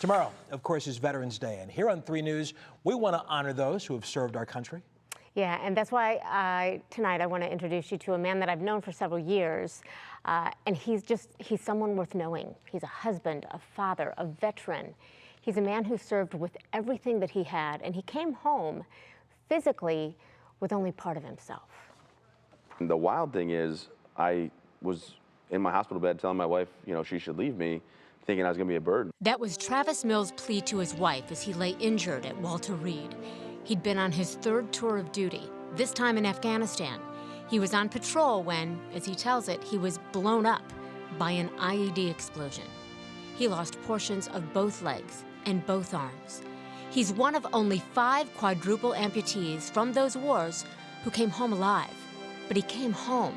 Tomorrow, of course, is Veterans Day, and here on 3 News, we want to honor those who have served our country. Yeah, and that's why tonight I want to introduce you to a man that I've known for several years, and he's someone worth knowing. He's a husband, a father, a veteran. He's a man who served with everything that he had, and he came home physically with only part of himself. The wild thing is, I was in my hospital bed telling my wife, she should leave me, thinking I was going to be a burden. That was Travis Mills' plea to his wife as he lay injured at Walter Reed. He'd been on his 3rd tour of duty, this time in Afghanistan. He was on patrol when, as he tells it, he was blown up by an IED explosion. He lost portions of both legs and both arms. He's one of only 5 quadruple amputees from those wars who came home alive. But he came home,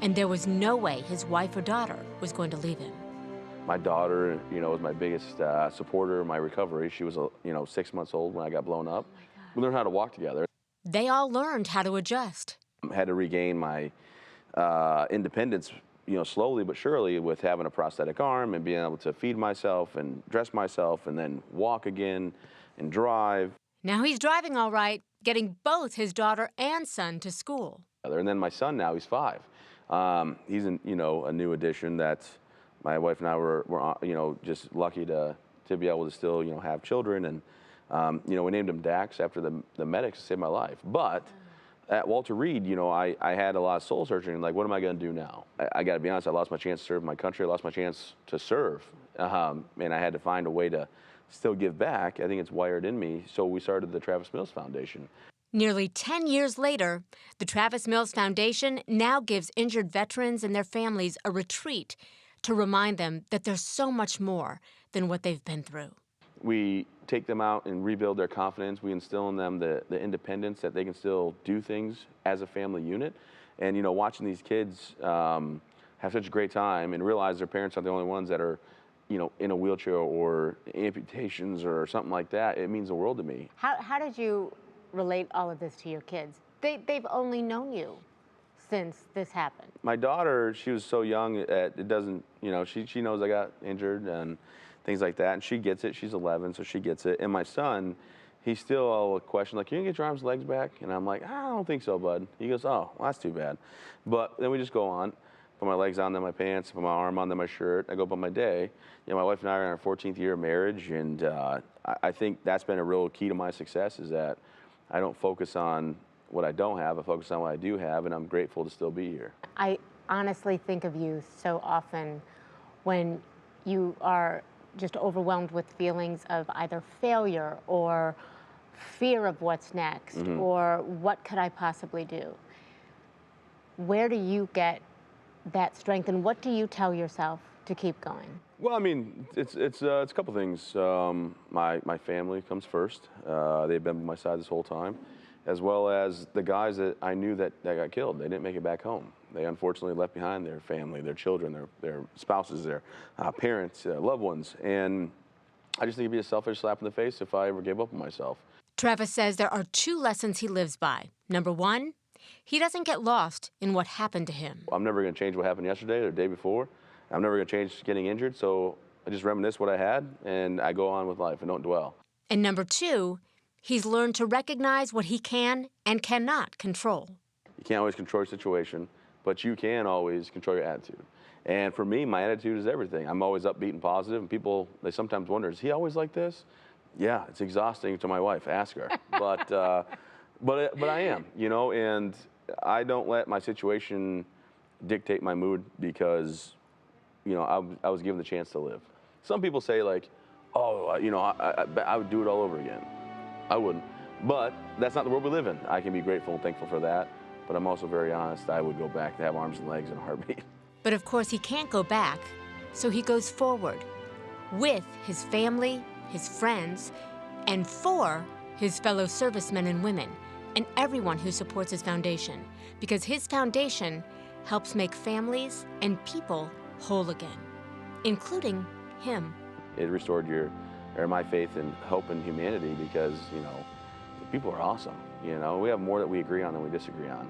and there was no way his wife or daughter was going to leave him. My daughter, was my biggest supporter in my recovery. She was, 6 months old when I got blown up. We learned how to walk together. They all learned how to adjust. I had to regain my independence, slowly but surely, with having a prosthetic arm and being able to feed myself and dress myself and then walk again and drive. Now he's driving all right, getting both his daughter and son to school. And then my son now, he's 5. He's a new addition that my wife and I were just lucky to be able to still, have children. And, we named him Dax after the medics to save my life. But at Walter Reed, I had a lot of soul searching. Like, what am I going to do now? I got to be honest, I lost my chance to serve my country. I lost my chance to serve. And I had to find a way to still give back. I think it's wired in me. So we started the Travis Mills Foundation. Nearly 10 years later, the Travis Mills Foundation now gives injured veterans and their families a retreat to remind them that there's so much more than what they've been through. We take them out and rebuild their confidence. We instill in them the independence that they can still do things as a family unit. And, watching these kids have such a great time and realize their parents are the only ones that are, in a wheelchair or amputations or something like that, it means the world to me. How did you relate all of this to your kids? They've only known you since this happened. My daughter, she was so young, it doesn't, she knows I got injured and things like that, and she gets it. She's 11, so she gets it. And my son, he still question, like, can you get your arms and legs back? And I'm like, I don't think so, bud. He goes, oh, well, that's too bad. But then we just go on, put my legs on, then my pants, put my arm on, then my shirt. I go about my day. My wife and I are in our 14th year of marriage, and I think that's been a real key to my success, is that I don't focus on what I don't have. I focus on what I do have, and I'm grateful to still be here. I honestly think of you so often when you are just overwhelmed with feelings of either failure or fear of what's next, or what could I possibly do? Where do you get that strength, and what do you tell yourself to keep going? Well, I mean, it's a couple things. My family comes first. They've been by my side this whole time, as well as the guys that I knew that got killed. They didn't make it back home. They unfortunately left behind their family, their children, their spouses, their parents, loved ones. And I just think it'd be a selfish slap in the face if I ever gave up on myself. Travis says there are 2 lessons he lives by. Number 1, he doesn't get lost in what happened to him. I'm never going to change what happened yesterday or the day before. I'm never going to change getting injured, so I just reminisce what I had, and I go on with life and don't dwell. And number 2, he's learned to recognize what he can and cannot control. You can't always control your situation, but you can always control your attitude. And for me, my attitude is everything. I'm always upbeat and positive, and people, they sometimes wonder, is he always like this? Yeah, it's exhausting to my wife, ask her. But I am, and I don't let my situation dictate my mood because, I was given the chance to live. Some people say, like, oh, I would do it all over again. I wouldn't. But that's not the world we live in. I can be grateful and thankful for that. But I'm also very honest, I would go back to have arms and legs and a heartbeat. But of course he can't go back, so he goes forward with his family, his friends, and for his fellow servicemen and women, and everyone who supports his foundation, because his foundation helps make families and people whole again, including him. It restored my faith and hope in humanity because, people are awesome. We have more that we agree on than we disagree on.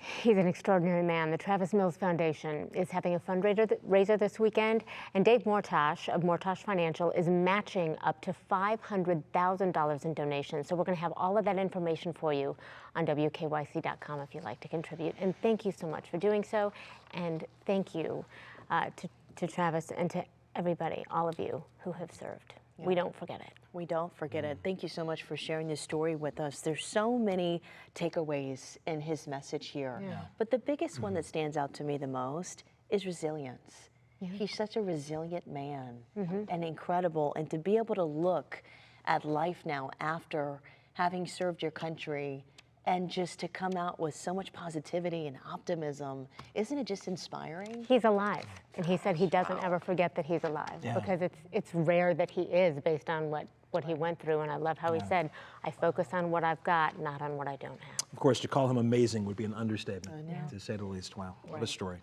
He's an extraordinary man. The Travis Mills Foundation is having a fundraiser this weekend, and Dave Mortash of Mortash Financial is matching up to $500,000 in donations. So we're going to have all of that information for you on WKYC.com if you'd like to contribute. And thank you so much for doing so. And thank you to Travis and to everybody, all of you who have served. Yeah. We don't forget it. We don't forget it. Thank you so much for sharing this story with us. There's so many takeaways in his message here. Yeah. But the biggest one that stands out to me the most is resilience. Yeah. He's such a resilient man and incredible. And to be able to look at life now after having served your country and just to come out with so much positivity and optimism, isn't it just inspiring? He's alive, and he said he doesn't ever forget that he's alive because it's rare that he is based on what he went through, and I love how he said, I focus on what I've got, not on what I don't have. Of course, to call him amazing would be an understatement, to say the least. Wow, what a story.